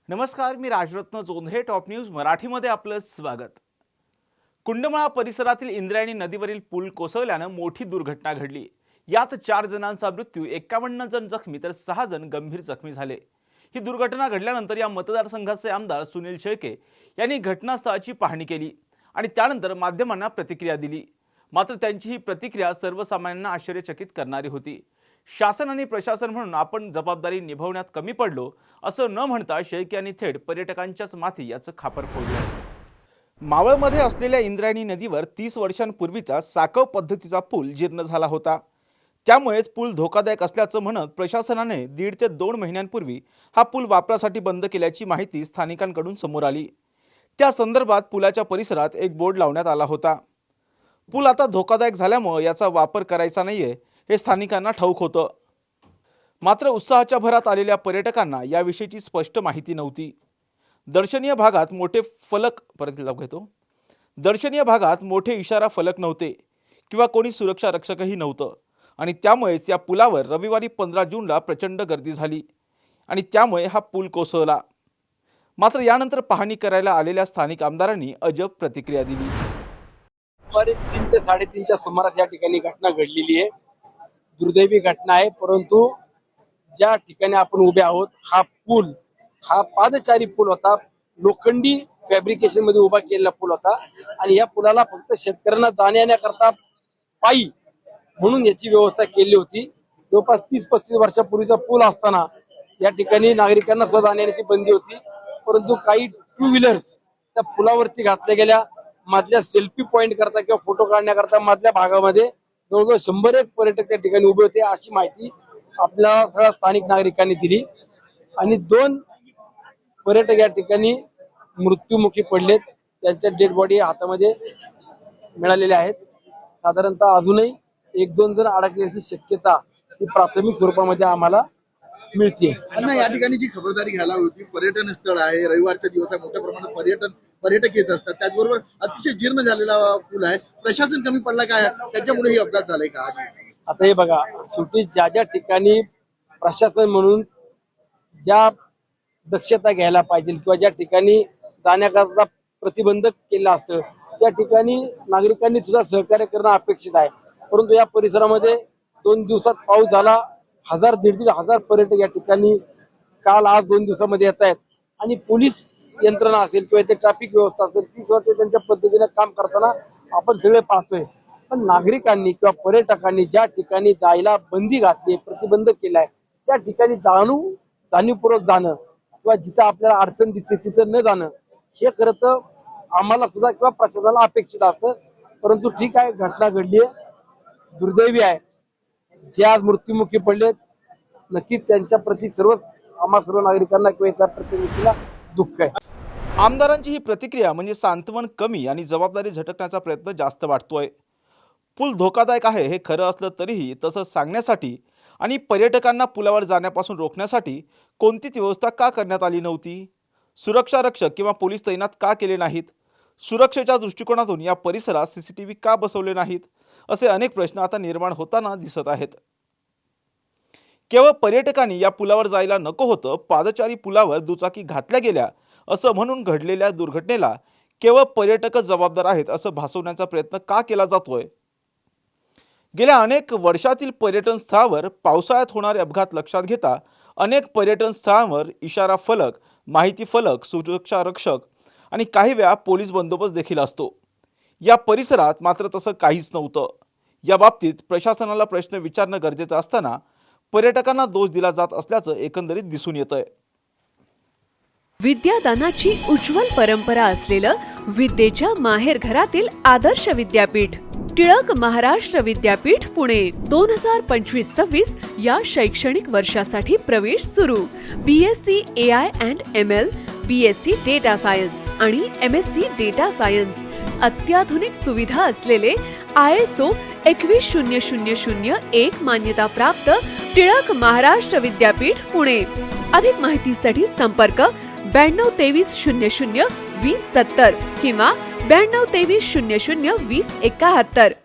नमस्कार, मी Rajratna Jondhe. Top news मराठीमध्ये आपलं स्वागत. कुंडमाळा परिसरातील इंद्रायणी नदीवरील पूल कोसळल्यानं मोठी दुर्घटना घडली. यात 4 जणांचा मृत्यू, 51 जण जखमी तर 6 जण गंभीर जखमी झाले. ही दुर्घटना घडल्यानंतर या मतदारसंघाचे आमदार सुनील शेळके यांनी घटनास्थळाची पाहणी केली आणि त्यानंतर माध्यमांना प्रतिक्रिया दिली. मात्र त्यांची ही प्रतिक्रिया सर्वसामान्यांना आश्चर्यचकित करणारी होती. शासन आणि प्रशासन म्हणून आपण जबाबदारी निभावण्यात कमी पडलो असं न म्हणता शेळके यांनी थेट पर्यटकांच्याच माथी याचं खापर फोडलं. मावळमध्ये असलेल्या इंद्रायणी नदीवर 30 वर्षांपूर्वीचा साकव पद्धतीचा पूल जीर्ण झाला होता. त्यामुळेच पूल धोकादायक असल्याचं म्हणत प्रशासनाने 1.5 ते 2 महिन्यांपूर्वी हा पूल वापरासाठी बंद केल्याची माहिती स्थानिकांकडून समोर आली. त्या संदर्भात पुलाच्या परिसरात एक बोर्ड लावण्यात आला होता. पूल आता धोकादायक झाल्यामुळे याचा वापर करायचा नाहीये हे स्थानिकांना ठाऊक होतं. मात्र उत्साहाच्या भरात आलेल्या पर्यटकांना याविषयीची स्पष्ट माहिती नव्हती. दर्शनीय भागात मोठे इशारा फलक नव्हते किंवा कोणी सुरक्षा रक्षकही नव्हतं आणि त्यामुळेच या पुलावर रविवारी 15 जूनला प्रचंड गर्दी झाली आणि त्यामुळे हा पूल कोसळला. मात्र यानंतर पाहणी करायला आलेल्या स्थानिक आमदारांनी अजब प्रतिक्रिया दिली. दुपारी 3 ते 3:30च्या सुमारास या ठिकाणी घटना घडलेली आहे. दुर्दैवी घटना आहे, परंतु ज्या ठिकाणी आपण उभे आहोत हा पादचारी पूल होता. लोखंडी फॅब्रिकेशन मध्ये उभा केलेला पूल होता आणि या पुलाला फक्त शेतकऱ्यांना जाण्या येण्याकरता पायी म्हणून याची व्यवस्था केली होती. जवळपास 30-35 वर्षापूर्वीचा पूल असताना या ठिकाणी नागरिकांना सुद्धा जाण्या येण्याची बंदी होती. परंतु काही 2 व्हीलर्स त्या पुलावरती घातल्या गेल्या. मधल्या सेल्फी पॉइंट करता किंवा फोटो काढण्याकरता मधल्या भागामध्ये जवळजवळ 100 पर्यटक त्या ठिकाणी उभे होते, अशी माहिती आपल्या सगळ्या स्थानिक नागरिकांनी दिली. आणि 2 पर्यटक या ठिकाणी मृत्युमुखी पडलेत. त्यांच्या डेड बॉडी हातामध्ये मिळालेल्या आहेत. साधारणतः अजूनही 1-2 जण अडकल्याची शक्यता ही प्राथमिक स्वरूपामध्ये आम्हाला मिळते. या ठिकाणी जी खबरदारी घ्यायला होती, पर्यटन स्थळ आहे, रविवारचा दिवस आहे, मोठ्या प्रमाणात पर्यटक येत असतात, त्याचबरोबर अतिशय जीर्ण झालेला पूल आहे. प्रशासन कमी पडला काय, त्याच्यामुळे ही अपघात झालाय का? आता हे बघा, शेवटी ज्या ठिकाणी प्रशासन म्हणून ज्या दक्षता घ्यायला पाहिजे किंवा ज्या ठिकाणी जाण्याकरता प्रतिबंधक केलं असतं त्या ठिकाणी नागरिकांनी सुद्धा सहकार्य करणं अपेक्षित आहे. परंतु या परिसरामध्ये 2 दिवसात पाऊस झाला. 1000-1500 पर्यटक या ठिकाणी काल आज 2 दिवसामध्ये येत आहेत आणि पोलीस यंत्रणा असेल किंवा इथे ट्रॅफिक व्यवस्था असेल ती सुद्धा त्यांच्या पद्धतीने काम करताना आपण सगळे पाहतोय. पण नागरिकांनी किंवा पर्यटकांनी ज्या ठिकाणी जायला बंदी घातली, प्रतिबंध केलाय, त्या ठिकाणी जाणीवपूर्वक जाणं किंवा जिथं आपल्याला अडचण दिसते तिथं न जाणं हे खरं तर आम्हाला सुद्धा किंवा प्रशासनाला अपेक्षित असतं. परंतु ठीक आहे, घटना घडली आहे, दुर्दैवी आहे. जे आज मृत्युमुखी पडलेत, नक्कीच त्यांच्या प्रती आम्हा सर्व नागरिकांना किंवा इतर प्रतिनिधीला दुःख आहे. आमदारांची ही प्रतिक्रिया म्हणजे सांत्वन कमी आणि जबाबदारी झटकण्याचा प्रयत्न जास्त वाटतोय. पूल धोकादायक आहे हे खरं असलं तरीही तसं सांगण्यासाठी आणि पर्यटकांना पुलावर जाण्यापासून रोखण्यासाठी कोणतीच व्यवस्था का करण्यात आली नव्हती? सुरक्षा रक्षक किंवा पोलीस तैनात का केले नाहीत? सुरक्षेच्या दृष्टिकोनातून या परिसरात CCTV का बसवले नाहीत? असे अनेक प्रश्न आता निर्माण होताना दिसत आहेत. केवळ पर्यटकांनी या पुलावर जायला नको होतं, पादचारी पुलावर दुचाकी घातल्या गेल्या असं म्हणून घडलेल्या दुर्घटनेला केवळ पर्यटकच जबाबदार आहेत असं भासवण्याचा प्रयत्न का केला जातोय? गेल्या अनेक वर्षातील पर्यटन स्थळावर पावसाळ्यात होणारे अपघात लक्षात घेता अनेक पर्यटन स्थळांवर इशारा फलक, माहिती फलक, सुरक्षा रक्षक आणि काही वेळा पोलीस बंदोबस्त देखील असतो. या परिसरात मात्र तसं काहीच नव्हतं. या बाबतीत प्रशासनाला प्रश्न विचारणं गरजेचं असताना पर्यटकांना दोष दिला जात असल्याचं एकंदरीत दिसून येतंय. विद्यादानाची उज्ज्वल परंपरा असलेलं विद्येच्या माहेरघरातील आदर्श विद्यापीठ टिळक महाराष्ट्र विद्यापीठ पुणे 2025-26 या शैक्षणिक वर्षासाठी प्रवेश सुरू. BSc AI and ML, BSc data science आणि MSc डेटा सायन्स. अत्याधुनिक सुविधा असलेले ISO 21001 मान्यताप्राप्त टिळक महाराष्ट्र विद्यापीठ पुणे. अधिक माहितीसाठी संपर्क 922300 2070 किंवा 922300 2071.